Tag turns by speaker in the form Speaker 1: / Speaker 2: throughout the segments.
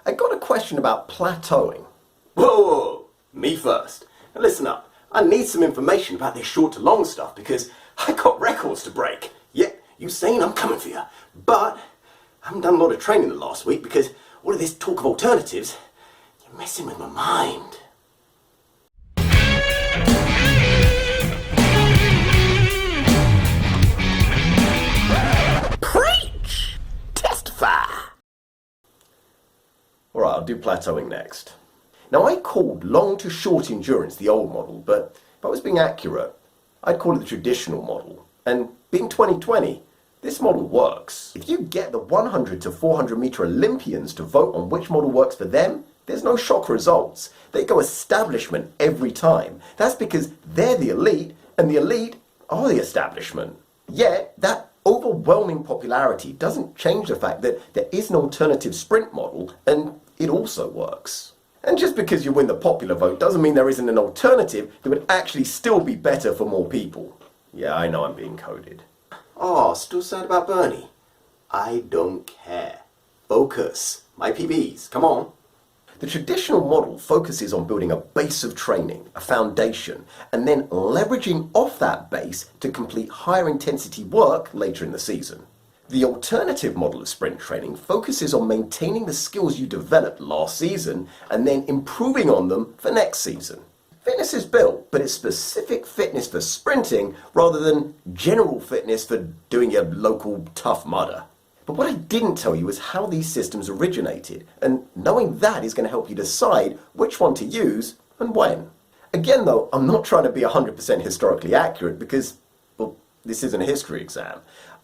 Speaker 1: I got a question about plateauing.
Speaker 2: Whoa, me first. Now listen up. I need some information about this short to long stuff because I got records to break. Yeah, you saying I'm coming for you. But I haven't done a lot of training the last week because all of this talk of alternatives, you're messing with my mind.
Speaker 1: Preach! Testify! Alright, I'll do plateauing next. Now, I called long to short endurance the old model, but if I was being accurate, I'd call it the traditional model. And being 2020, this model works. If you get the 100 to 400 meter Olympians to vote on which model works for them, there's no shock results. They go establishment every time. That's because they're the elite, and the elite are the establishment. Yet, that overwhelming popularity doesn't change the fact that there is an alternative sprint model, and it also works. And just because you win the popular vote doesn't mean there isn't an alternative that would actually still be better for more people. Yeah, I know I'm being coded.
Speaker 2: Oh, still sad about Bernie? I don't care. Focus. My PBs, come on.
Speaker 1: The traditional model focuses on building a base of training, a foundation, and then leveraging off that base to complete higher intensity work later in the season. The alternative model of sprint training focuses on maintaining the skills you developed last season and then improving on them for next season. Fitness is built, but it's specific fitness for sprinting rather than general fitness for doing your local Tough Mudder. But what I didn't tell you is how these systems originated, and knowing that is going to help you decide which one to use and when. Again though, I'm not trying to be 100% historically accurate because, well, this isn't a history exam.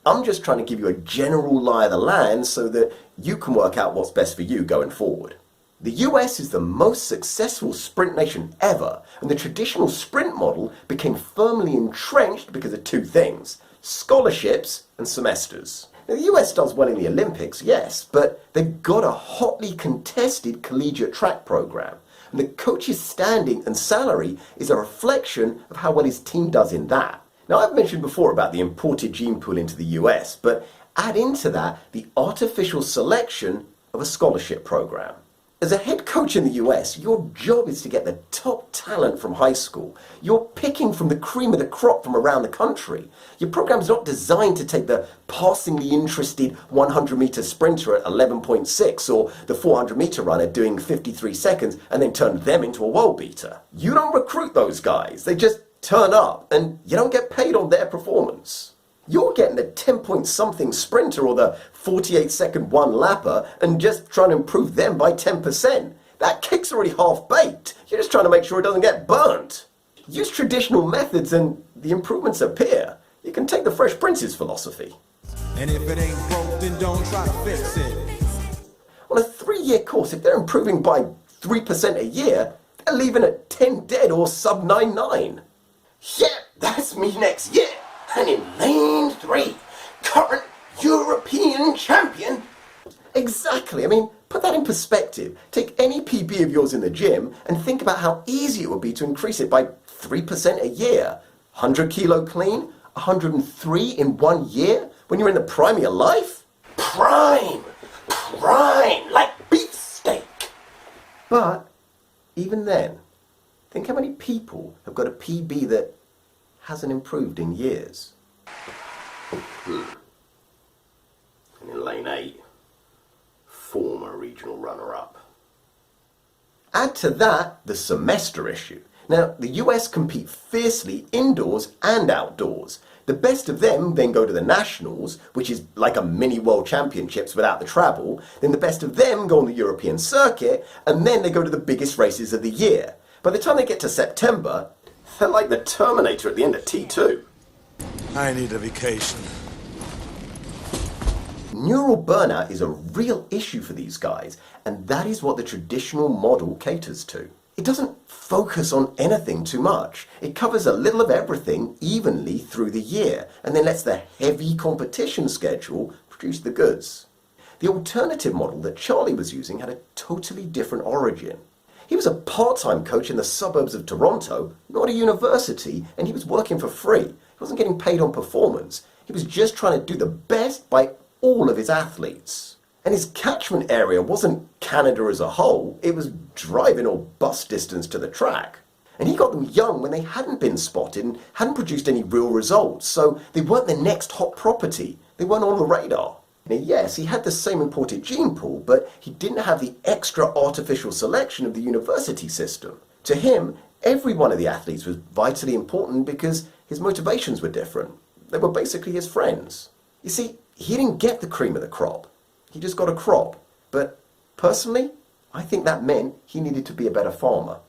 Speaker 1: I'm just trying to give you a general lie of the land so that you can work out what's best for you going forward. The US is the most successful sprint nation ever, and the traditional sprint model became firmly entrenched because of two things: scholarships and semesters. Now, the US does well in the Olympics, yes, but they've got a hotly contested collegiate track program, and the coach's standing and salary is a reflection of how well his team does in that. Now, I've mentioned before about the imported gene pool into the US, but add into that the artificial selection of a scholarship program. As a head coach in the US, your job is to get the top talent from high school. You're picking from the cream of the crop from around the country. Your program's not designed to take the passingly interested 100-meter sprinter at 11.6 or the 400-meter runner doing 53 seconds and then turn them into a world beater. You don't recruit those guys. They just turn up and you don't get paid on their performance. You're getting the 10-point-something sprinter or the 48-second one-lapper and just trying to improve them by 10%. That kick's already half-baked. You're just trying to make sure it doesn't get burnt. Use traditional methods and the improvements appear. You can take the Fresh Prince's philosophy.
Speaker 3: And if it ain't broke, then don't try to fix it.
Speaker 1: On a 3-year course, if they're improving by 3% a year, they're leaving at 10 dead or sub 9.9.
Speaker 2: Yeah, that's me next year. And in lane 3, current European champion.
Speaker 1: Exactly. I mean, put that in perspective. Take any PB of yours in the gym and think about how easy it would be to increase it by 3% a year. 100 kilo clean, 103 in 1 year when you're in the prime of your life?
Speaker 2: Prime, like beefsteak.
Speaker 1: But even then, think how many people have got a PB that hasn't improved in years.
Speaker 2: And in lane 8, former regional runner-up.
Speaker 1: Add to that the semester issue. Now, the US compete fiercely indoors and outdoors. The best of them then go to the nationals, which is like a mini world championships without the travel. Then the best of them go on the European circuit, and then they go to the biggest races of the year. By the time they get to September,
Speaker 2: they're like the Terminator at the end of T2.
Speaker 3: I need a vacation.
Speaker 1: Neural burnout is a real issue for these guys, and that is what the traditional model caters to. It doesn't focus on anything too much. It covers a little of everything evenly through the year, and then lets the heavy competition schedule produce the goods. The alternative model that Charlie was using had a totally different origin. He was a part-time coach in the suburbs of Toronto, not a university, and he was working for free. He wasn't getting paid on performance. He was just trying to do the best by all of his athletes. And his catchment area wasn't Canada as a whole, it was driving or bus distance to the track. And he got them young when they hadn't been spotted and hadn't produced any real results, so they weren't the next hot property. They weren't on the radar. Now, yes, he had the same imported gene pool, but he didn't have the extra artificial selection of the university system. To him, every one of the athletes was vitally important because his motivations were different. They were basically his friends. You see, he didn't get the cream of the crop. He just got a crop. But personally, I think that meant he needed to be a better farmer.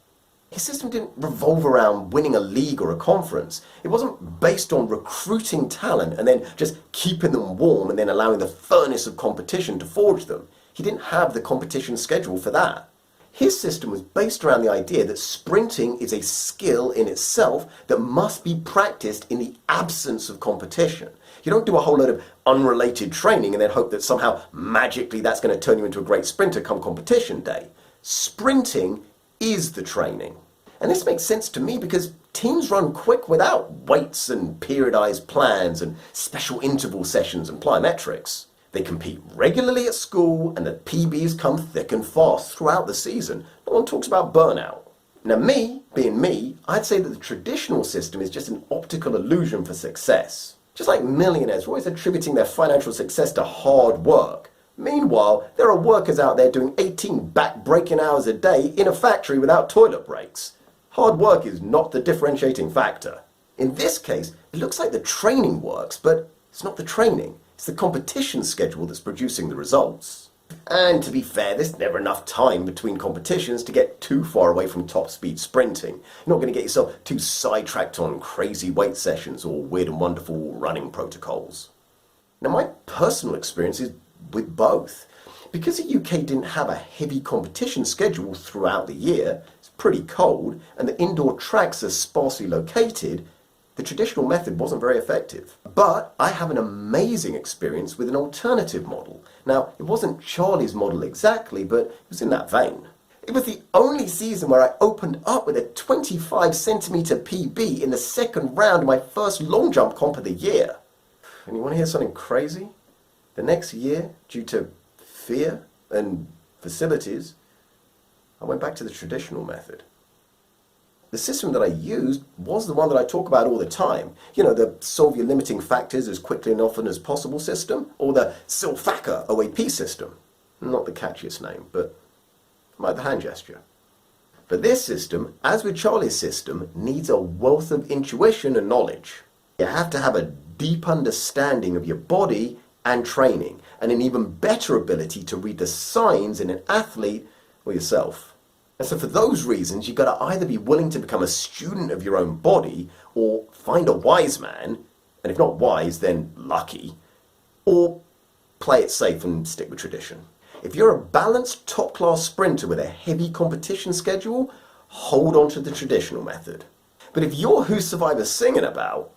Speaker 1: His system didn't revolve around winning a league or a conference. It wasn't based on recruiting talent and then just keeping them warm and then allowing the furnace of competition to forge them. He didn't have the competition schedule for that. His system was based around the idea that sprinting is a skill in itself that must be practiced in the absence of competition. You don't do a whole load of unrelated training and then hope that somehow magically that's going to turn you into a great sprinter come competition day. Sprinting is the training. And this makes sense to me because teams run quick without weights and periodized plans and special interval sessions and plyometrics. They compete regularly at school and the PBs come thick and fast throughout the season. No one talks about burnout. Now me, being me, I'd say that the traditional system is just an optical illusion for success. Just like millionaires are always attributing their financial success to hard work. Meanwhile, there are workers out there doing 18 back-breaking hours a day in a factory without toilet breaks. Hard work is not the differentiating factor. In this case, it looks like the training works, but it's not the training. It's the competition schedule that's producing the results. And to be fair, there's never enough time between competitions to get too far away from top speed sprinting. You're not going to get yourself too sidetracked on crazy weight sessions or weird and wonderful running protocols. Now, my personal experience is with both. Because the UK didn't have a heavy competition schedule throughout the year, it's pretty cold, and the indoor tracks are sparsely located, the traditional method wasn't very effective. But I have an amazing experience with an alternative model. Now, it wasn't Charlie's model exactly, but it was in that vein. It was the only season where I opened up with a 25 centimeter PB in the second round of my first long jump comp of the year. And you want to hear something crazy? The next year, due to fear and facilities, I went back to the traditional method. The system that I used was the one that I talk about all the time. You know, the solve your limiting factors as quickly and often as possible system, or the Silfacker OAP system. Not the catchiest name, but I like the hand gesture. But this system, as with Charlie's system, needs a wealth of intuition and knowledge. You have to have a deep understanding of your body and training, and an even better ability to read the signs in an athlete or yourself. And so for those reasons, you've got to either be willing to become a student of your own body, or find a wise man, and if not wise, then lucky, or play it safe and stick with tradition. If you're a balanced top-class sprinter with a heavy competition schedule, hold on to the traditional method. But if you're who Survivor's singing about,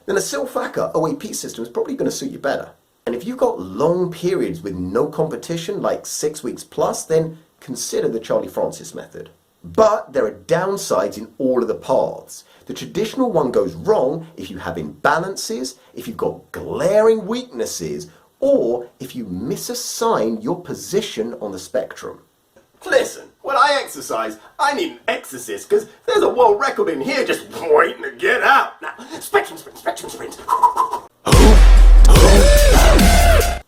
Speaker 1: then a Silfacker OAP system is probably going to suit you better. And if you've got long periods with no competition, like 6 weeks plus, then consider the Charlie Francis method. But there are downsides in all of the paths. The traditional one goes wrong if you have imbalances, if you've got glaring weaknesses, or if you misassign your position on the spectrum.
Speaker 2: Listen, when I exercise, I need an exorcist, because there's a world record in here just waiting to get out. Now, spectrum sprint.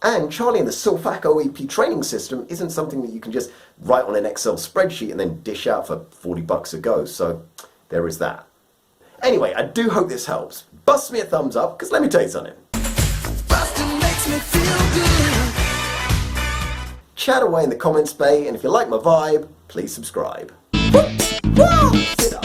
Speaker 1: And Charlie and the Silfacker OAP training system isn't something that you can just write on an Excel spreadsheet and then dish out for $40 a go, so there is that. Anyway, I do hope this helps. Bust me a thumbs up, because let me tell you something.
Speaker 3: Bustin' makes me feel good.
Speaker 1: Chat away in the comments bay, and if you like my vibe, please subscribe. Sit up.